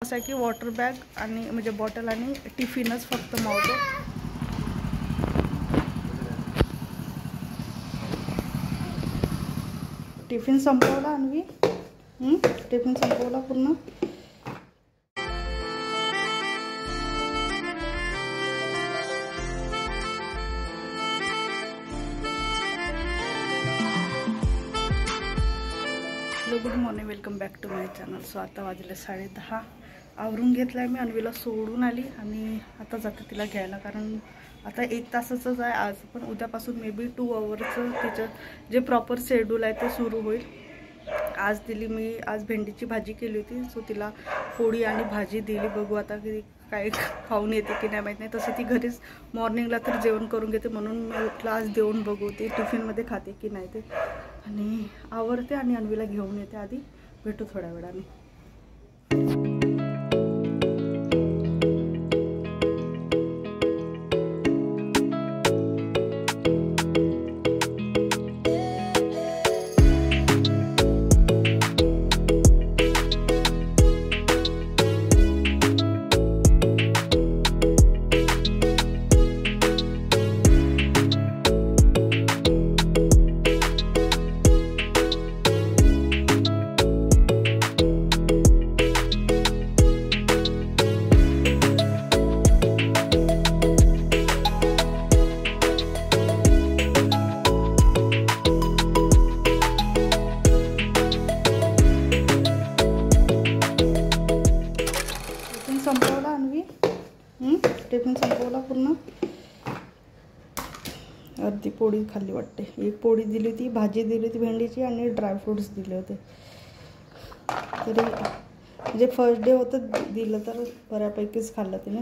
असा आहे की वॉटर बॅग आणि म्हणजे बॉटल आणि टिफिनच फक्त मावतो. टिफिन संपवला अन्वी, टिफिन संपवला पूर्ण. Good morning, welcome back to my channel. So आता वाजले 10:30. आवरून घेतलं आहे मी, अन्वीला सोडून आली आणि आता जाते तिला घ्यायला, कारण आता 1 तासाचंच आहे आज, पण उद्यापासून मे बी 2 आवर्सचं तिचं जे प्रॉपर शेड्यूल आहे ते सुरू होईल. आज दिली मी, आज भेंडीची भाजी केली होती, सो तिला पोळी आणि भाजी दिली. बघू आता की काय खाऊन येते की नाही माहीत नाही. तसं ती घरीच मॉर्निंगला तर जेवण करून घेते, म्हणून मी क्लास देऊन बघू ती टिफिनमध्ये खाते की नाही ते, आणि आवरते आणि अन्वीला घेऊन येते. आधी भेटू थोड्या वेळाने. संपवला अन्वी, टिफिन संपवला पूर्ण. अर्धी पोळी खाल्ली वाटते. एक पोळी दिली होती, भाजी दिली होती भेंडीची आणि ड्रायफ्रूट्स दिले होते. तरी जे फर्स्ट डे होतं दिलं तर बऱ्यापैकीच खाल्लं तिने.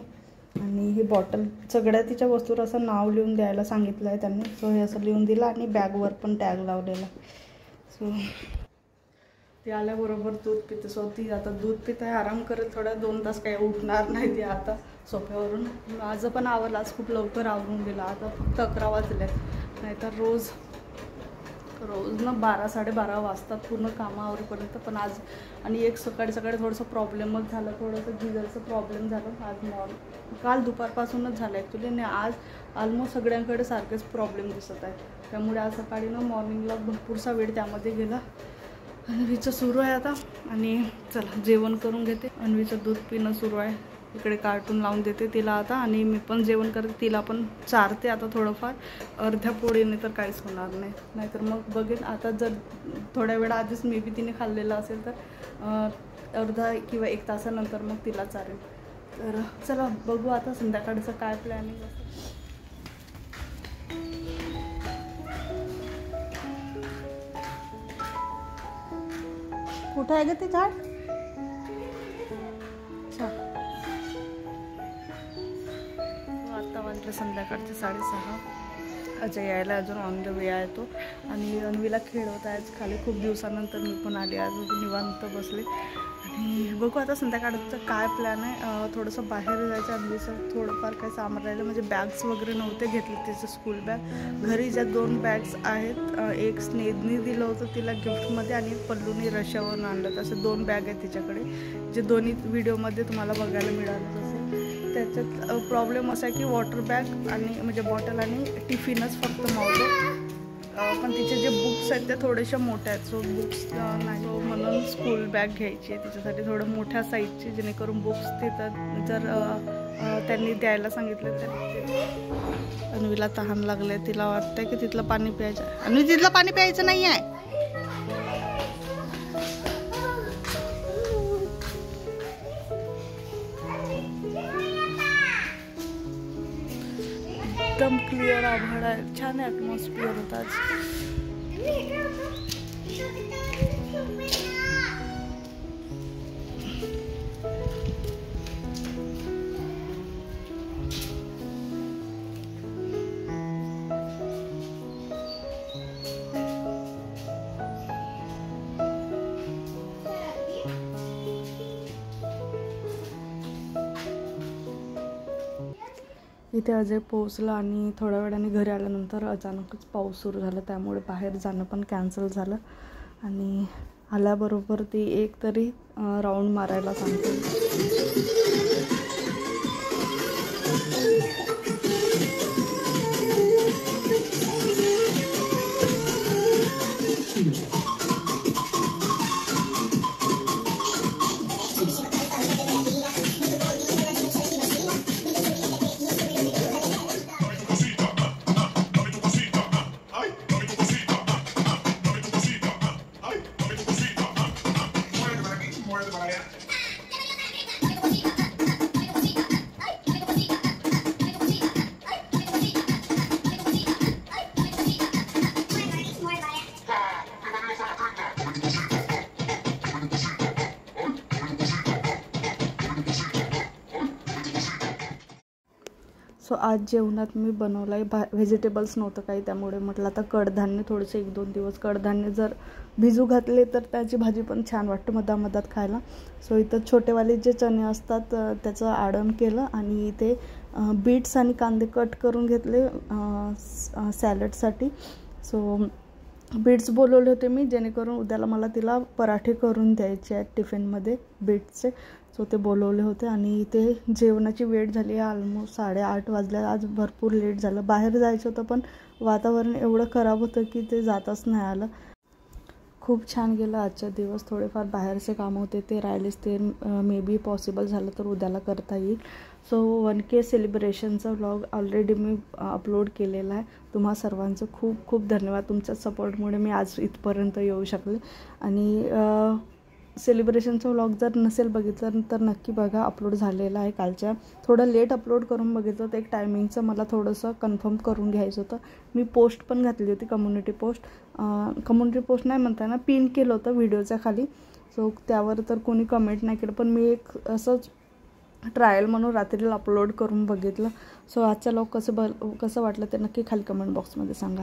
आणि ही बॉटल सगळ्या तिच्या वस्तूवर असं नाव लिहून द्यायला सांगितलं आहे त्यांनी, सो हे असं लिहून दिलं आणि बॅगवर पण टॅग लावलेला. सो ती आल्याबरोबर दूध पिते. सो ती आता दूध पित आहे, आराम करेल थोडा 2 तास, काही उठणार नाही ती आता सोफ्यावरून. माझं पण आवरलं, आज खूप लवकर आवरून गेला. आता फक्त 11 वाजले, नाहीतर रोज ना 12-12:30 वाजतात पूर्ण कामं आवरेपर्यंत. पण आज आणि एक सकाळी थोडंसं प्रॉब्लेमच झालं, थोडंसं गिझरचं प्रॉब्लेम झालं आज काल दुपारपासूनच झालं ॲक्च्युली, आणि आज ऑलमोस्ट सगळ्यांकडे सारखेच प्रॉब्लेम दिसत आहे. त्यामुळे आज सकाळी ना मॉर्निंगला भरपूरसा वेळ त्यामध्ये गेला. अन्वीचं सुरू आहे आता, आणि चला जेवण करून घेते. अन्वीचं दूध पिणं सुरू आहे, इकडे कार्टून लावून देते तिला आता, आणि मी पण जेवण करते. तिला पण चारते आता थोडंफार, अर्ध्या पोळीने तर काहीच होणार नाही. नाहीतर मग बघेन आता, जर थोड्या वेळा आधीच मे बी तिने खाल्लेलं असेल तर अर्धा किंवा 1 तासानंतर मग तिला चालेल. तर चला बघू आता संध्याकाळचं काय प्लॅनिंग असतं. कुठं आहे ग ते झाड? आता वाजले संध्याकाळचे 6:30. अजय यायला अजून ऑन द वे आहे तो, आणि अन्वीला खेळवत आहे. आज खाली खूप दिवसानंतर मी पण आले, आज निवांत बसले. आणि बघू आता संध्याकाळचं काय प्लॅन आहे. थोडंसं बाहेर जायचं, अन्वीचं थोडंफार काही सामान राहिलं, म्हणजे बॅग्स वगैरे नव्हते घेतले तिचे स्कूल बॅग. घरी ज्या 2 बॅग्स आहेत, एक स्नेहनी दिलं होतं तिला गिफ्टमध्ये, आणि एक पल्लूनी रशियावरून आणलं. असे 2 बॅग आहेत तिच्याकडे, जे दोन्ही व्हिडिओमध्ये तुम्हाला बघायला मिळालं असेल. त्याच्यात प्रॉब्लेम असा आहे की वॉटर बॅग आणि म्हणजे बॉटल आणि टिफिनच फक्त मावतो. पण तिचे जे बुक्स आहेत ते थोडेसे मोठे आहेत, सो बुक्स नाही, सो म्हणून स्कूल बॅग घ्यायची आहे तिच्यासाठी थोडं मोठ्या साईजची, जेणेकरून बुक्स तिथं जर त्यांनी द्यायला सांगितलं तर. अन्वीला तहान लागले, तिला वाटतंय की तिथलं पाणी प्यायचं आहे. अन्वी तिथलं पाणी प्यायचं नाही आहे. एकदम क्लिअर आभाळ आहे, छान ॲटमॉस्फिअर होता आज. इथे अजय पोहोचला आणि थोड्या वेळाने घरी आल्यानंतर अचानकच पाऊस सुरू झाला, त्यामुळे बाहेर जाणं पण कॅन्सल झालं. आणि आल्याबरोबर ती एक तरी राऊंड मारायला सांगते. सो आज जेवणात मी बनवलं आहे व्हेजिटेबल्स नव्हतं काही, त्यामुळे म्हटलं आता कडधान्य थोडेसे 1-2 दिवस कडधान्य जर भिजू घातले तर त्याची भाजी पण छान वाटतं मधामधात खायला. सो इथं छोटेवाले जे चणे असतात त्याचं आडण केलं आणि इथे बीट्स आणि कांदे कट करून घेतले सॅलडसाठी. सो बीट्स बोलवले होते मी, जेणेकरून उद्याला मला तिला पराठे करून द्यायचे आहेत टिफिनमध्ये बीट्सचे. सो ते बोलवले होते. आणि इथे जेवणाची वेळ झाली आहे, ऑलमोस्ट 8:30 वाजले. आज भरपूर लेट झालं. बाहेर जायचं होतं पण वातावरण एवढं खराब होतं की ते जाताच नाही आलं. खूप छान गेला आजचा दिवस. थोडेफार बाहेरचे काम होते ते राहिलेच, ते मे बी पॉसिबल झालं तर उद्याला करता येईल. सो 1K सेलिब्रेशनचा व्लॉग ऑलरेडी मी अपलोड केलेला आहे. तुम्हा सर्वांचं खूप खूप धन्यवाद. तुमच्या सपोर्टमुळे मी आज इथपर्यंत येऊ शकले. आणि सेलिब्रेशनचा व्लॉग जर नसेल बघितलं तर नक्की बघा, अपलोड झालेला आहे कालच्या. थोडं लेट अपलोड करून बघितलं तर एक टायमिंगचं मला थोडंसं कन्फर्म करून घ्यायचं होतं. मी पोस्ट पण घातली होती, कम्युनिटी पोस्ट नाही म्हणता ना, पिन केलं होतं व्हिडिओच्या खाली. सो त्यावर तर कोणी कमेंट नाही केलं, पण मी एक असंच ट्रायल म्हणून रात्रीला अपलोड करून बघितलं. सो आजचा व्लॉग कसं वाटलं ते नक्की खाली कमेंट बॉक्समध्ये सांगा.